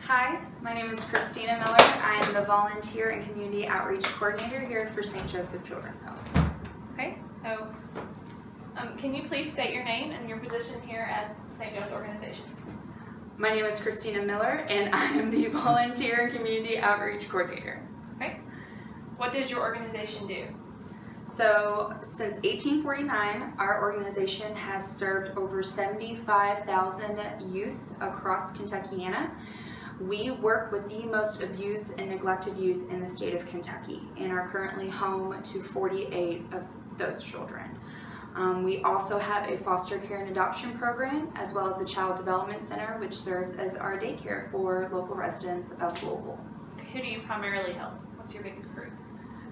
Hi, my name is Christina Miller. I am the Volunteer and Community Outreach Coordinator here for St. Joseph Children's Home. Okay, so can you please state your name and your position here at St. Joe's organization? My name is Christina Miller, and I am the Volunteer and Community Outreach Coordinator. Okay. What does your organization do? So, since 1849, our organization has served over 75,000 youth across Kentuckiana. We work with the most abused and neglected youth in the state of Kentucky and are currently home to 48 of those children. We also have a foster care and adoption program, as well as a child development center, which serves as our daycare for local residents of Louisville. Who do you primarily help? What's your biggest group?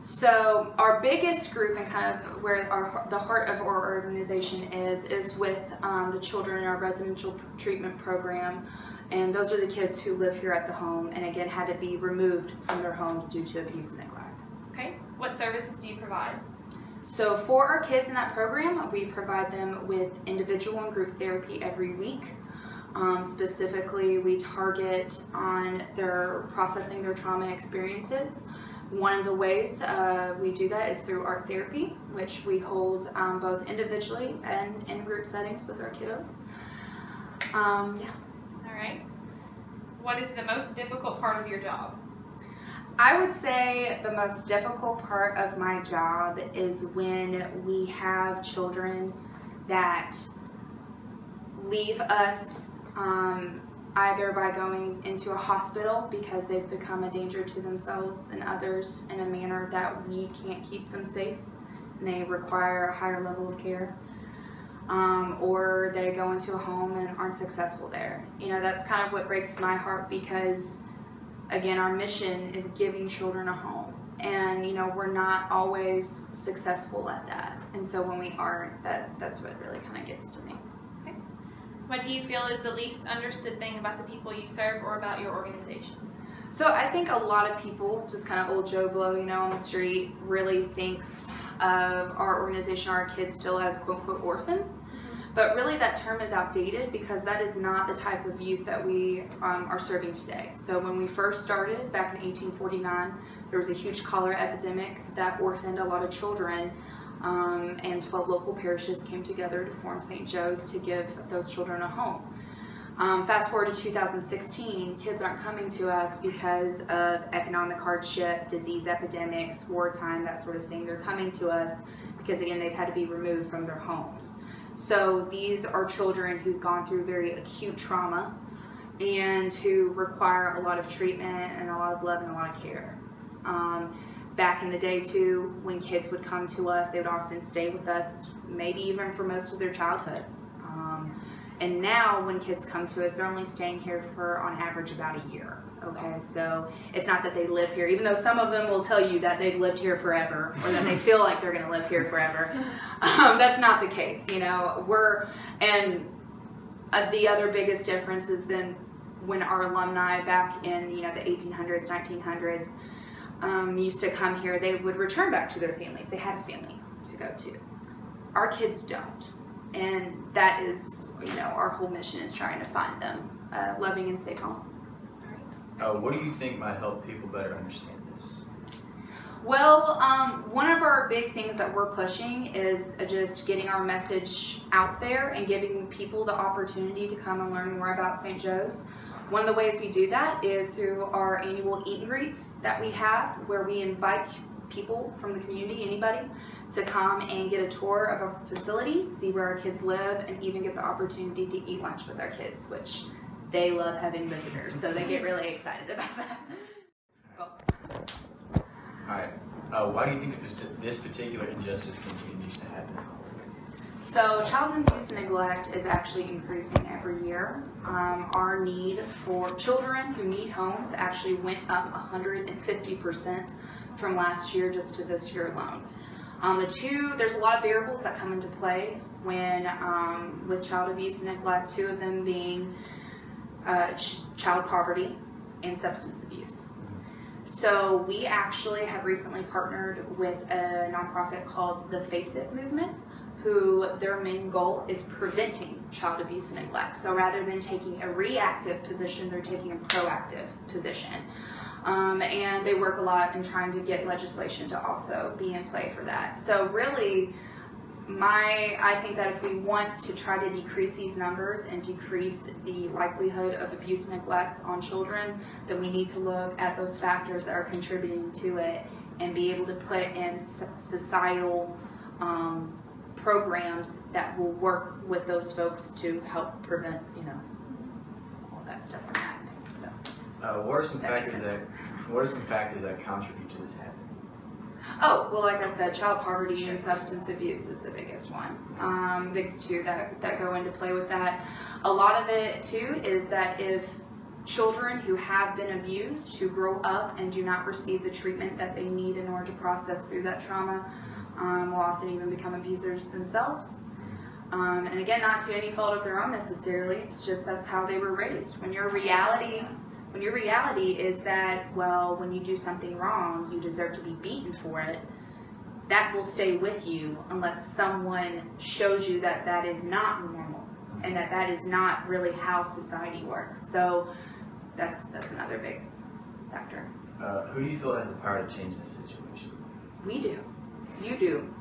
So our biggest group, and kind of where the heart of our organization is with the children in our residential treatment program. And those are the kids who live here at the home and again had to be removed from their homes due to abuse and neglect. Okay. What services do you provide? So for our kids in that program, we provide them with individual and group therapy every week. Specifically, we target on their processing their trauma experiences. One of the ways we do that is through art therapy, which we hold both individually and in group settings with our kiddos. Yeah. All right. What is the most difficult part of your job? I would say the most difficult part of my job is when we have children that leave us either by going into a hospital because they've become a danger to themselves and others in a manner that we can't keep them safe and they require a higher level of care. Or they go into a home and aren't successful there. You know, that's kind of what breaks my heart because, again, our mission is giving children a home. And, you know, we're not always successful at that. And so when we aren't, that's what really kind of gets to me. Okay. What do you feel is the least understood thing about the people you serve or about your organization? So I think a lot of people, just kind of old Joe Blow, you know, on the street, really thinks of our organization, our kids still as quote-unquote orphans. But really that term is outdated because that is not the type of youth that we are serving today. So when we first started back in 1849, there was a huge cholera epidemic that orphaned a lot of children, and 12 local parishes came together to form St. Joe's to give those children a home. Fast forward to 2016, kids aren't coming to us because of economic hardship, disease epidemics, wartime, that sort of thing. They're coming to us because, again, they've had to be removed from their homes. So these are children who've gone through very acute trauma and who require a lot of treatment and a lot of love and a lot of care. Back in the day too, when kids would come to us, they would often stay with us maybe even for most of their childhoods. And now when kids come to us, they're only staying here for on average about a year. Okay, so it's not that they live here, even though some of them will tell you that they've lived here forever or that they feel like they're going to live here forever. That's not the case, you know. The other biggest difference is then when our alumni back in, you know, the 1800s, 1900s used to come here, they would return back to their families. They had a family to go to. Our kids don't. And that is, you know, our whole mission is trying to find them a loving and safe home. What do you think might help people better understand this? Well, one of our big things that we're pushing is just getting our message out there and giving people the opportunity to come and learn more about St. Joe's. One of the ways we do that is through our annual eat and greets that we have, where we invite people from the community, anybody, to come and get a tour of our facilities, see where our kids live, and even get the opportunity to eat lunch with our kids, which they love having visitors, so they get really excited about that. All right. Why do you think this particular injustice continues to happen? So child abuse and neglect is actually increasing every year. Our need for children who need homes actually went up 150% from last year just to this year alone. There's a lot of variables that come into play when with child abuse and neglect, two of them being child poverty and substance abuse. So we actually have recently partnered with a nonprofit called the Face It Movement, who their main goal is preventing child abuse and neglect. So rather than taking a reactive position, they're taking a proactive position. And they work a lot in trying to get legislation to also be in play for that. So really, I think that if we want to try to decrease these numbers and decrease the likelihood of abuse and neglect on children, then we need to look at those factors that are contributing to it and be able to put in societal programs that will work with those folks to help prevent, all that stuff from happening. So, What are some That makes factors that contribute to this happening? oh, well, like I said, child poverty and substance abuse is the biggest one. Biggest two that go into play with that. A lot of it too is that if children who have been abused, who grow up and do not receive the treatment that they need in order to process through that trauma, will often even become abusers themselves. And again, not to any fault of their own necessarily, it's just that's how they were raised. When your reality is that, well, when you do something wrong, you deserve to be beaten for it, that will stay with you unless someone shows you that that is not normal and that that is not really how society works. So that's another big factor. Who do you feel has the power to change this situation? We do. You do.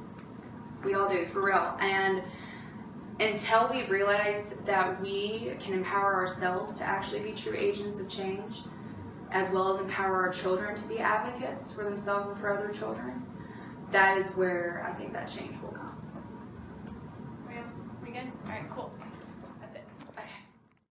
We all do, for real. And until we realize that we can empower ourselves to actually be true agents of change, as well as empower our children to be advocates for themselves and for other children, that is where I think that change will come.